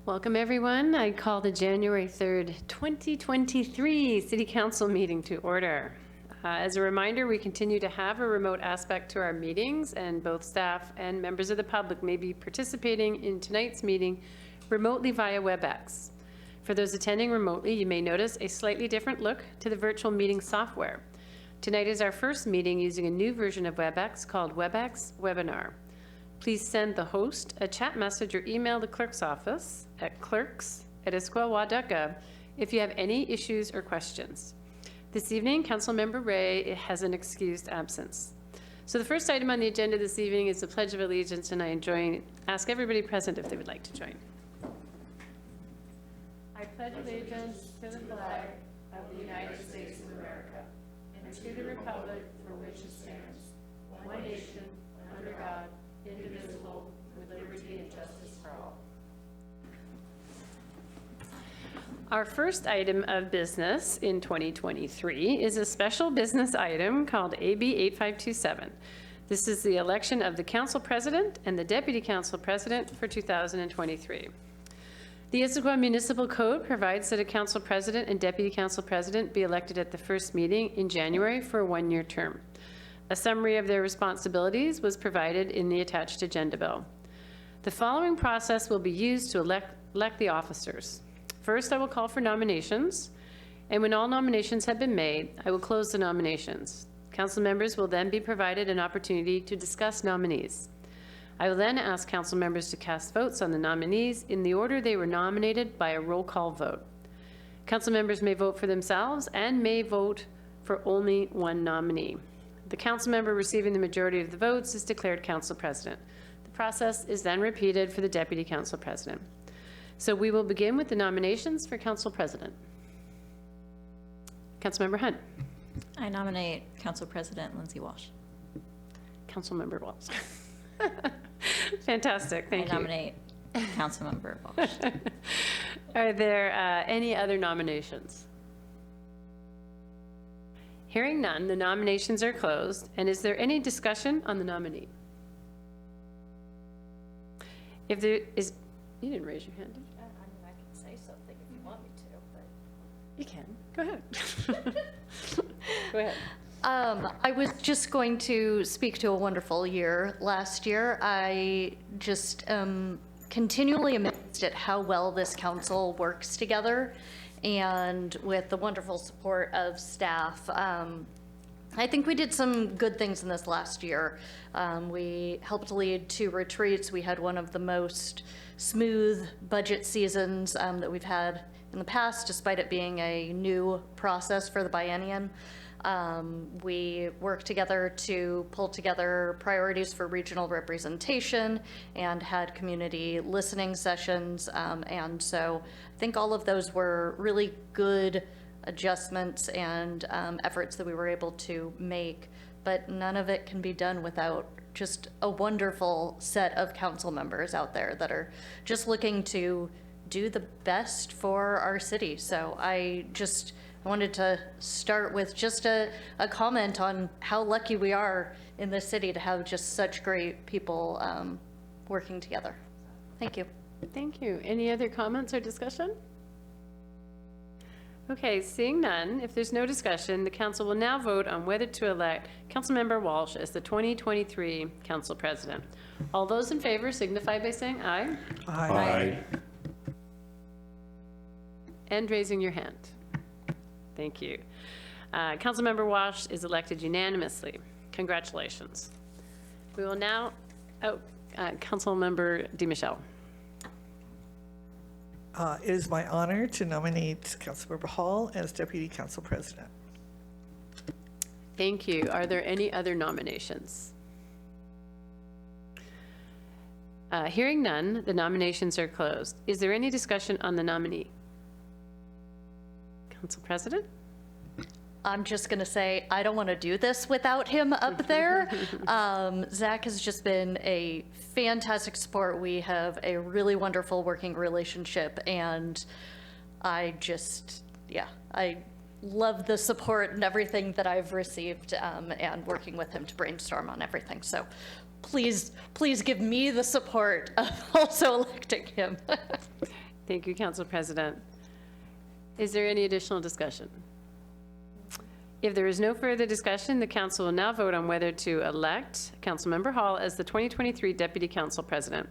Welcome, everyone. I call the January 3rd, 2023 City Council meeting to order. As a reminder, we continue to have a remote aspect to our meetings, and both staff and members of the public may be participating in tonight's meeting remotely via WebEx. For those attending remotely, you may notice a slightly different look to the virtual meeting software. Tonight is our first meeting using a new version of WebEx called WebEx Webinar. Please send the host a chat message or email the clerk's office at clerks@issaquah.gov if you have any issues or questions. This evening, Councilmember Ray has an excused absence. So the first item on the agenda this evening is the Pledge of Allegiance, and I ask everybody present if they would like to join. I pledge allegiance to the flag of the United States of America and to the republic for which it stands, one nation, under God, indivisible, with liberty and justice for all. Our first item of business in 2023 is a special business item called AB 8527. This is the election of the council president and the deputy council president for 2023. The Issaquah Municipal Code provides that a council president and deputy council president be elected at the first meeting in January for a one-year term. A summary of their responsibilities was provided in the attached agenda bill. The following process will be used to elect the officers. First, I will call for nominations, and when all nominations have been made, I will close the nominations. Council members will then be provided an opportunity to discuss nominees. I will then ask council members to cast votes on the nominees in the order they were nominated by a roll call vote. Council members may vote for themselves and may vote for only one nominee. The council member receiving the majority of the votes is declared council president. The process is then repeated for the deputy council president. So we will begin with the nominations for council president. Councilmember Hunt. I nominate Council President Lindsay Walsh. Councilmember Walsh. Fantastic, thank you. I nominate Councilmember Walsh. Are there any other nominations? Hearing none, the nominations are closed. And is there any discussion on the nominee? If there is, you didn't raise your hand, did you? I mean, I can say something if you want me to, but. You can. Go ahead. Go ahead. I was just going to speak to a wonderful year last year. I just continually amazed at how well this council works together, and with the wonderful support of staff. I think we did some good things in this last year. We helped lead 2 retreats. We had one of the most smooth budget seasons that we've had in the past, despite it being a new process for the biennium. We worked together to pull together priorities for regional representation and had community listening sessions. And so I think all of those were really good adjustments and efforts that we were able to make, but none of it can be done without just a wonderful set of council members out there that are just looking to do the best for our city. So I wanted to start with just a comment on how lucky we are in this city to have just such great people working together. Thank you. Thank you. Any other comments or discussion? Okay, seeing none, if there's no discussion, the council will now vote on whether to elect Councilmember Walsh as the 2023 council president. All those in favor signify by saying aye. Aye. And raising your hand. Thank you. Councilmember Walsh is elected unanimously. Congratulations. We will now, Councilmember DeMichelle. It is my honor to nominate Councilmember Hall as Deputy Council President. Thank you. Are there any other nominations? Hearing none, the nominations are closed. Is there any discussion on the nominee? Council President? I'm just going to say, I don't want to do this without him up there. Zach has just been a fantastic support. We have a really wonderful working relationship, and I love the support and everything that I've received, and working with him to brainstorm on everything. So please give me the support of also electing him. Thank you, Council President. Is there any additional discussion? If there is no further discussion, the council will now vote on whether to elect Councilmember Hall as the 2023 Deputy Council President.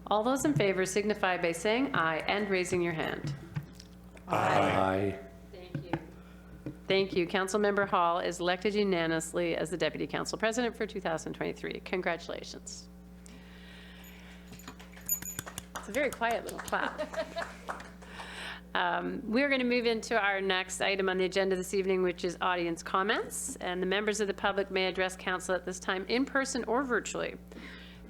All those in favor signify by saying aye and raising your hand. Aye. Thank you. Thank you. Councilmember Hall is elected unanimously as the Deputy Council President for 2023. Congratulations. It's a very quiet little clap. We're going to move into our next item on the agenda this evening, which is audience comments. And the members of the public may address council at this time in person or virtually.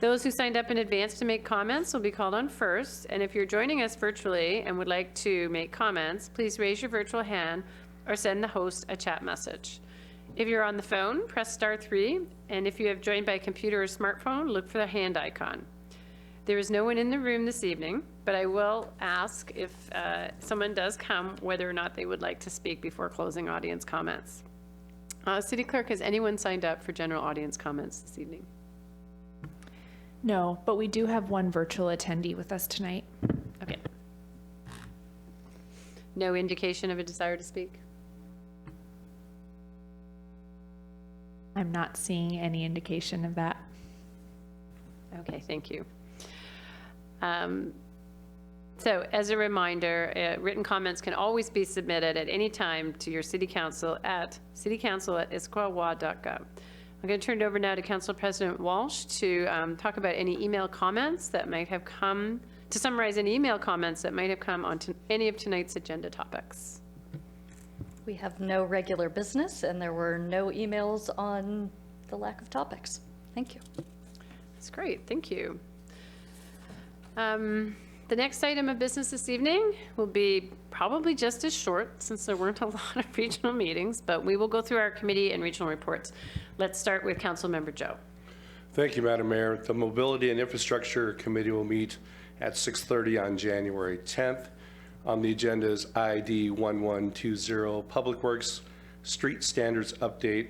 Those who signed up in advance to make comments will be called on first. And if you're joining us virtually and would like to make comments, please raise your virtual hand or send the host a chat message. If you're on the phone, press *3. And if you have joined by computer or smartphone, look for the hand icon. There is no one in the room this evening, but I will ask if someone does come, whether or not they would like to speak before closing audience comments. City Clerk, has anyone signed up for general audience comments this evening? No, but we do have one virtual attendee with us tonight. Okay. No indication of a desire to speak? I'm not seeing any indication of that. Okay, thank you. So as a reminder, written comments can always be submitted at any time to your city council at citycouncil@issaquah.gov. I'm going to turn it over now to Council President Walsh to talk about any email comments that might have come, to summarize any email comments that might have come on to any of tonight's agenda topics. We have no regular business, and there were no emails on the lack of topics. Thank you. That's great, thank you. The next item of business this evening will be probably just as short, since there weren't a lot of regional meetings, but we will go through our committee and regional reports. Let's start with Councilmember Joe. Thank you, Madam Mayor. The Mobility and Infrastructure Committee will meet at 6:30 on January 10th. On the agenda is ID 1120, Public Works Street Standards Update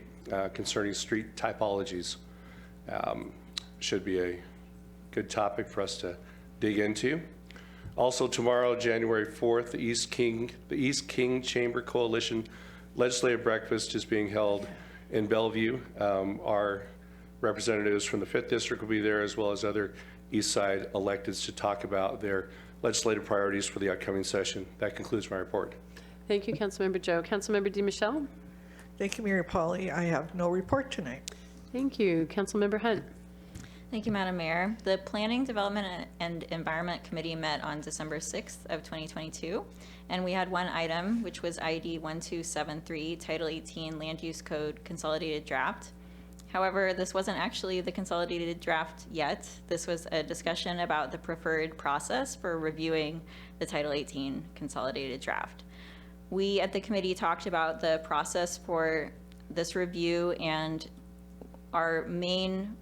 concerning street typologies. Should be a good topic for us to dig into. Also tomorrow, January 4th, the East King Chamber Coalition Legislative Breakfast is being held in Bellevue. Our representatives from the 5th District will be there, as well as other East Side electeds to talk about their legislative priorities for the upcoming session. That concludes my report. Thank you, Councilmember Joe. Councilmember DiMichele? Thank you, Mayor Polly. I have no report tonight. Thank you. Councilmember Hunt? Thank you, Madam Mayor. The Planning, Development, and Environment Committee met on December 6th of 2022, and we had one item, which was ID 1273, Title 18 Land Use Code Consolidated Draft. However, this wasn't actually the consolidated draft yet. This was a discussion about the preferred process for reviewing the Title 18 consolidated draft. We at the committee talked about the process for this review, and our main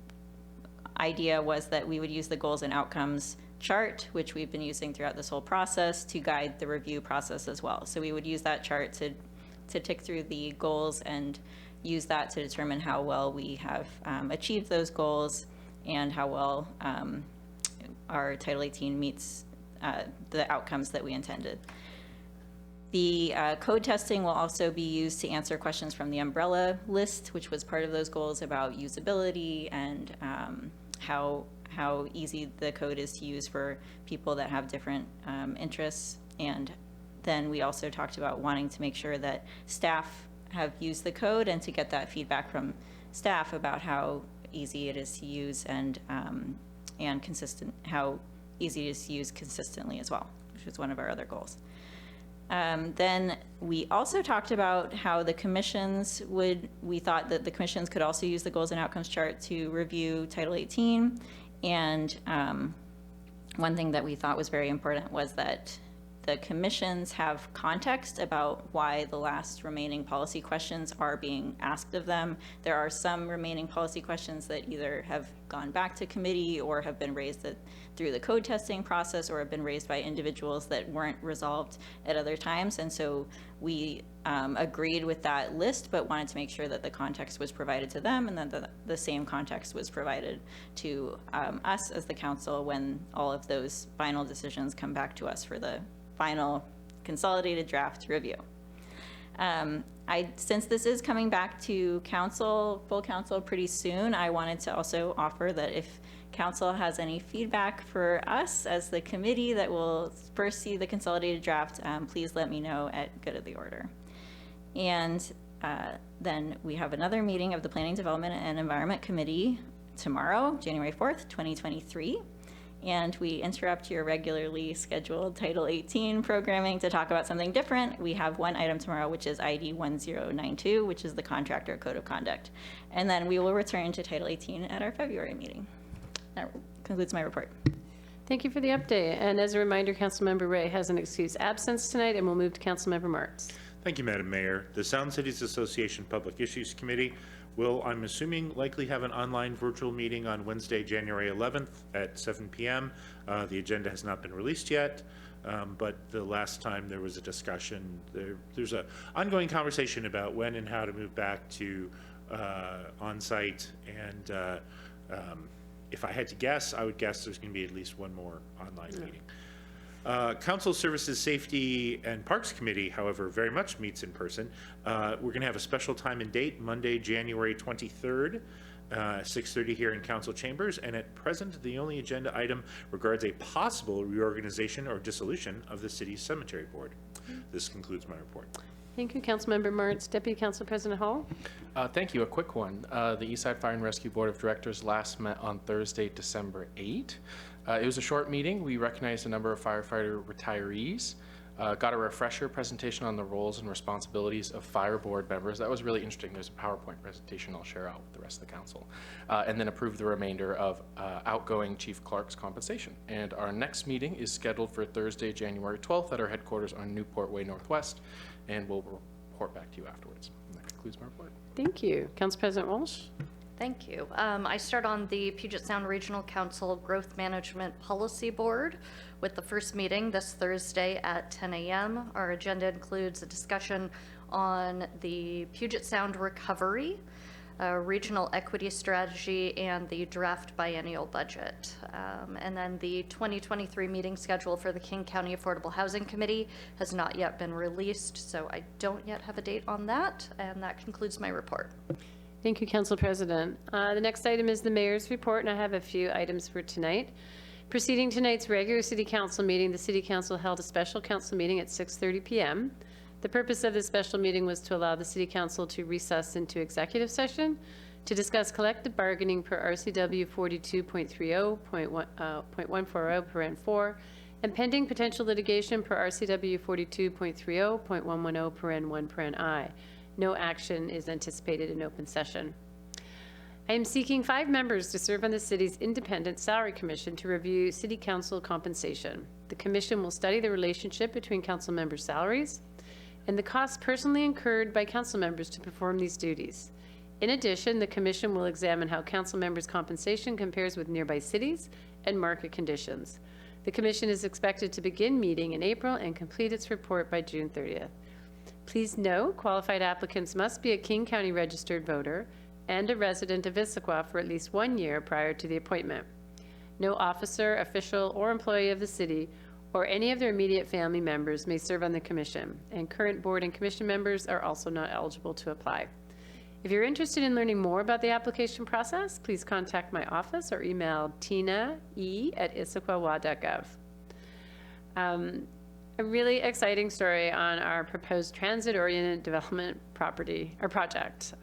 idea was that we would use the goals and outcomes chart, which we've been using throughout this whole process, to guide the review process as well. So we would use that chart to tick through the goals and use that to determine how well we have achieved those goals and how well our Title 18 meets the outcomes that we intended. The code testing will also be used to answer questions from the umbrella list, which was part of those goals about usability and how easy the code is to use for people that have different interests. And then we also talked about wanting to make sure that staff have used the code and to get that feedback from staff about how easy it is to use and consistent, how easy it is to use consistently as well, which is one of our other goals. Then we also talked about how the commissions we thought that the commissions could also use the goals and outcomes chart to review Title 18. And one thing that we thought was very important was that the commissions have context about why the last remaining policy questions are being asked of them. There are some remaining policy questions that either have gone back to committee or have been raised through the code testing process or have been raised by individuals that weren't resolved at other times. And so we agreed with that list, but wanted to make sure that the context was provided to them and that the same context was provided to us as the council when all of those final decisions come back to us for the final consolidated draft review. Since this is coming back to council, full council pretty soon, I wanted to also offer that if council has any feedback for us as the committee that will first see the consolidated draft, please let me know at good of the order. And then we have another meeting of the Planning, Development, and Environment Committee tomorrow, January 4th, 2023. And we interrupt your regularly scheduled Title 18 programming to talk about something different. We have one item tomorrow, which is ID 1092, which is the Contractor Code of Conduct. And then we will return to Title 18 at our February meeting. That concludes my report. Thank you for the update. And as a reminder, Councilmember Ray has an excused absence tonight, and we'll move to Councilmember Martz. Thank you, Madam Mayor. The Sound Cities Association Public Issues Committee will, I'm assuming, likely have an online virtual meeting on Wednesday, January 11th at 7 p.m. The agenda has not been released yet, but the last time there was a discussion, there's an ongoing conversation about when and how to move back to on-site, and if I had to guess, I would guess there's going to be at least one more online meeting. Council Services, Safety, and Parks Committee, however, very much meets in person. We're going to have a special time and date, Monday, January 23rd, 6:30 here in Council Chambers. And at present, the only agenda item regards a possible reorganization or dissolution of the city's cemetery board. This concludes my report. Thank you, Councilmember Martz. Deputy Council President Hall? Thank you. A quick one. The Eastside Fire and Rescue Board of Directors last met on Thursday, December 8. It was a short meeting. We recognized a number of firefighter retirees, got a refresher presentation on the roles and responsibilities of fire board members. That was really interesting. There's a PowerPoint presentation I'll share out with the rest of the council. And then approved the remainder of outgoing Chief Clark's compensation. And our next meeting is scheduled for Thursday, January 12th at our headquarters on Newport Way Northwest, and we'll report back to you afterwards. And that concludes my report. Thank you. Council President Walsh? Thank you. I start on the Puget Sound Regional Council Growth Management Policy Board with the first meeting this Thursday at 10 a.m. Our agenda includes a discussion on the Puget Sound recovery, regional equity strategy, and the draft biennial budget. And then the 2023 meeting schedule for the King County Affordable Housing Committee has not yet been released, so I don't yet have a date on that, and that concludes my report. Thank you, Council President. The next item is the Mayor's report, and I have a few items for tonight. Preceding tonight's regular City Council meeting, the City Council held a special council meeting at 6:30 p.m. The purpose of this special meeting was to allow the City Council to recess into executive session to discuss collective bargaining per RCW 42.30.140(4) and pending potential litigation per RCW 42.30.110(1) No action is anticipated in open session. I am seeking 5 members to serve on the city's independent salary commission to review city council compensation. The commission will study the relationship between council members' salaries and the costs personally incurred by council members to perform these duties. In addition, the commission will examine how council members' compensation compares with nearby cities and market conditions. The commission is expected to begin meeting in April and complete its report by June 30th. Please note, qualified applicants must be a King County registered voter and a resident of Issaquah for at least 1 year prior to the appointment. No officer, official, or employee of the city or any of their immediate family members may serve on the commission, and current board and commission members are also not eligible to apply. If you're interested in learning more about the application process, please contact my office or email tina.e@issaquahwa.gov. A really exciting story on our proposed transit-oriented development project.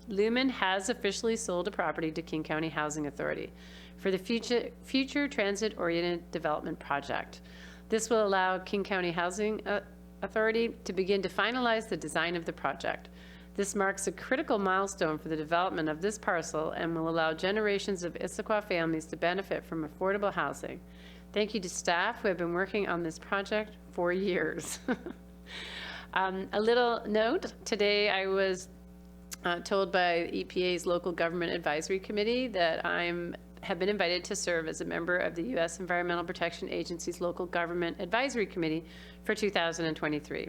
Lumen has officially sold a property to King County Housing Authority for the future transit-oriented development project. This will allow King County Housing Authority to begin to finalize the design of the project. This marks a critical milestone for the development of this parcel and will allow generations of Issaquah families to benefit from affordable housing. Thank you to staff who have been working on this project for years. A little note, today I was told by EPA's Local Government Advisory Committee that have been invited to serve as a member of the U.S. Environmental Protection Agency's Local Government Advisory Committee for 2023.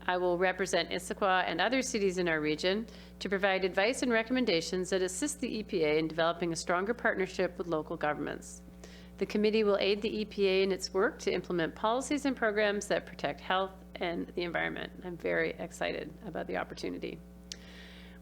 I will represent Issaquah and other cities in our region to provide advice and recommendations that assist the EPA in developing a stronger partnership with local governments. The committee will aid the EPA in its work to implement policies and programs that protect health and the environment. I'm very excited about the opportunity.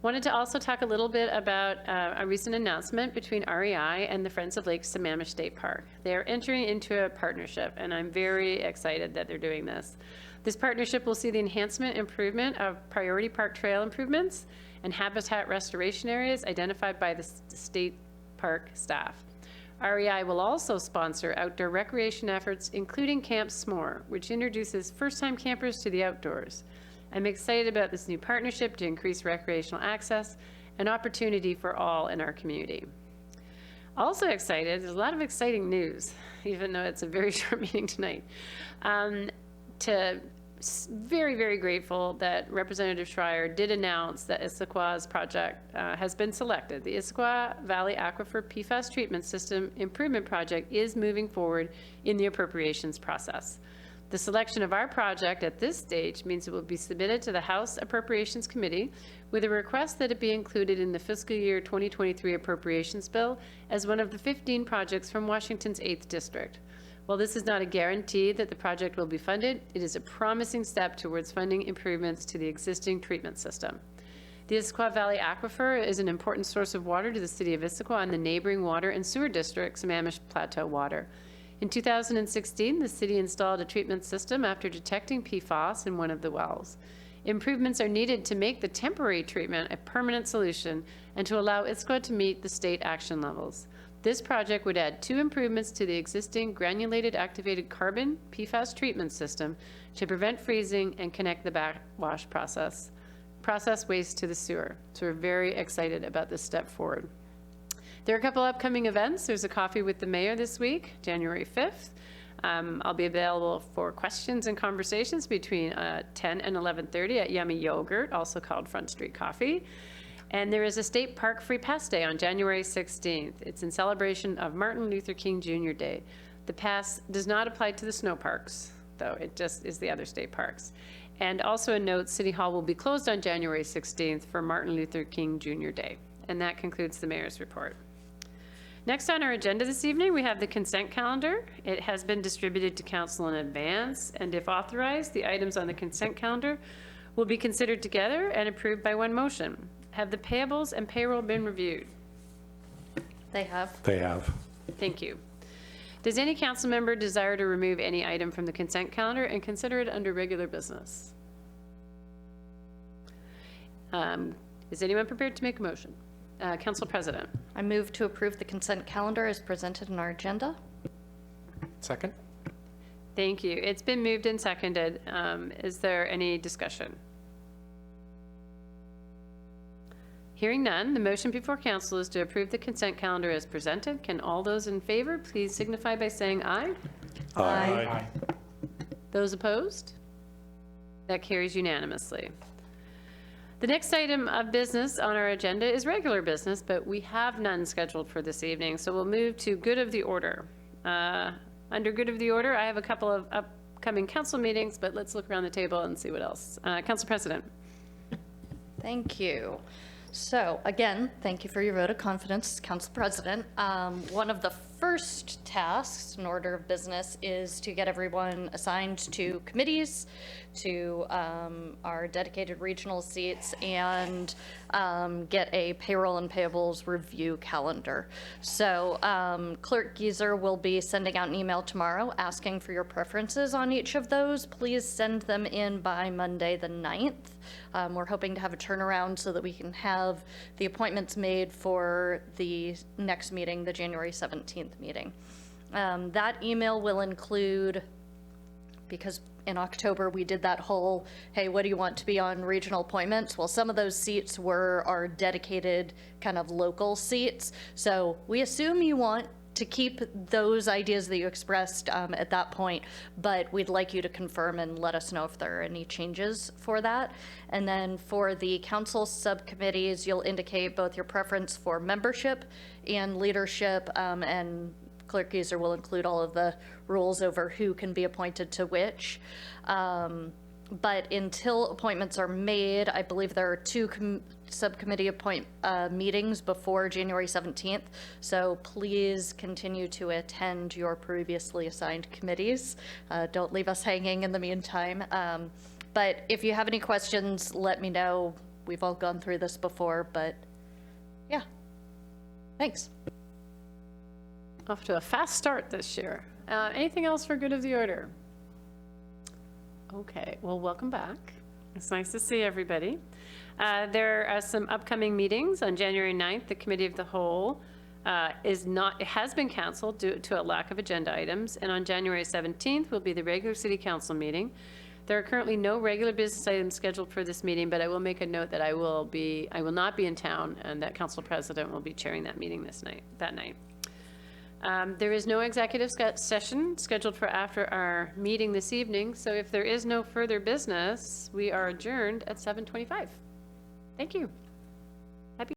Wanted to also talk a little bit about a recent announcement between REI and the Friends of Lake Sammamish State Park. They are entering into a partnership, and I'm very excited that they're doing this. This partnership will see the enhancement and improvement of priority park trail improvements and habitat restoration areas identified by the state park staff. REI will also sponsor outdoor recreation efforts, including Camp S'more, which introduces first-time campers to the outdoors. I'm excited about this new partnership to increase recreational access and opportunity for all in our community. Also excited, there's a lot of exciting news, even though it's a very short meeting tonight. Very, very grateful that Representative Schreier did announce that Issaquah's project has been selected. The Issaquah Valley Aquifer PFAS Treatment System Improvement Project is moving forward in the appropriations process. The selection of our project at this stage means it will be submitted to the House Appropriations Committee with a request that it be included in the fiscal year 2023 appropriations bill as one of the 15 projects from Washington's 8th District. While this is not a guarantee that the project will be funded, it is a promising step towards funding improvements to the existing treatment system. The Issaquah Valley Aquifer is an important source of water to the city of Issaquah and the neighboring water and sewer districts, Sammamish Plateau Water. In 2016, the city installed a treatment system after detecting PFAS in one of the wells. Improvements are needed to make the temporary treatment a permanent solution and to allow Issaquah to meet the state action levels. This project would add 2 improvements to the existing granulated activated carbon PFAS treatment system to prevent freezing and connect the backwash process waste to the sewer. So we're very excited about this step forward. There are a couple upcoming events. There's a coffee with the mayor this week, January 5th. I'll be available for questions and conversations between 10 and 11:30 at Yummy Yogurt, also called Front Street Coffee. And there is a State Park Free Pass Day on January 16th. It's in celebration of Martin Luther King Jr. Day. The pass does not apply to the snow parks, though. It just is the other state parks. And also a note, City Hall will be closed on January 16th for Martin Luther King Jr. Day. And that concludes the mayor's report. Next on our agenda this evening, we have the consent calendar. It has been distributed to council in advance, and if authorized, the items on the consent calendar will be considered together and approved by one motion. Have the payables and payroll been reviewed? They have. They have. Thank you. Does any council member desire to remove any item from the consent calendar and consider it under regular business? Is anyone prepared to make a motion? Council President. I move to approve the consent calendar as presented in our agenda. Second? Thank you. It's been moved and seconded. Is there any discussion? Hearing none, the motion before council is to approve the consent calendar as presented. Can all those in favor please signify by saying aye? Aye. Those opposed? That carries unanimously. The next item of business on our agenda is regular business, but we have none scheduled for this evening, so we'll move to good of the order. Under good of the order, I have a couple of upcoming council meetings, but let's look around the table and see what else. Council President. Thank you. So again, thank you for your vote of confidence, Council President. One of the first tasks in order of business is to get everyone assigned to committees, to our dedicated regional seats, and get a payroll and payables review calendar. So Clerk Geezer will be sending out an email tomorrow asking for your preferences on each of those. Please send them in by Monday the 9th. We're hoping to have a turnaround so that we can have the appointments made for the next meeting, the January 17th meeting. That email will include, because in October we did that whole, hey, what do you want to be on regional appointments? Well, some of those seats were our dedicated kind of local seats. So we assume you want to keep those ideas that you expressed at that point, but we'd like you to confirm and let us know if there are any changes for that. And then for the council subcommittees, you'll indicate both your preference for membership and leadership, and Clerk Geezer will include all of the rules over who can be appointed to which. But until appointments are made, I believe there are two subcommittee meetings before January 17th. So please continue to attend your previously assigned committees. Don't leave us hanging in the meantime. But if you have any questions, let me know. We've all gone through this before, but yeah. Thanks. Off to a fast start this year. Anything else for good of the order? Okay, well, welcome back. It's nice to see everybody. There are some upcoming meetings. On January 9th, the Committee of the Whole it has been canceled due to a lack of agenda items. And on January 17th will be the regular City Council meeting. There are currently no regular business items scheduled for this meeting, but I will make a note that I will not be in town, and that Council President will be chairing that meeting that night. There is no executive session scheduled for after our meeting this evening, so if there is no further business, we are adjourned at 7:25. Thank you.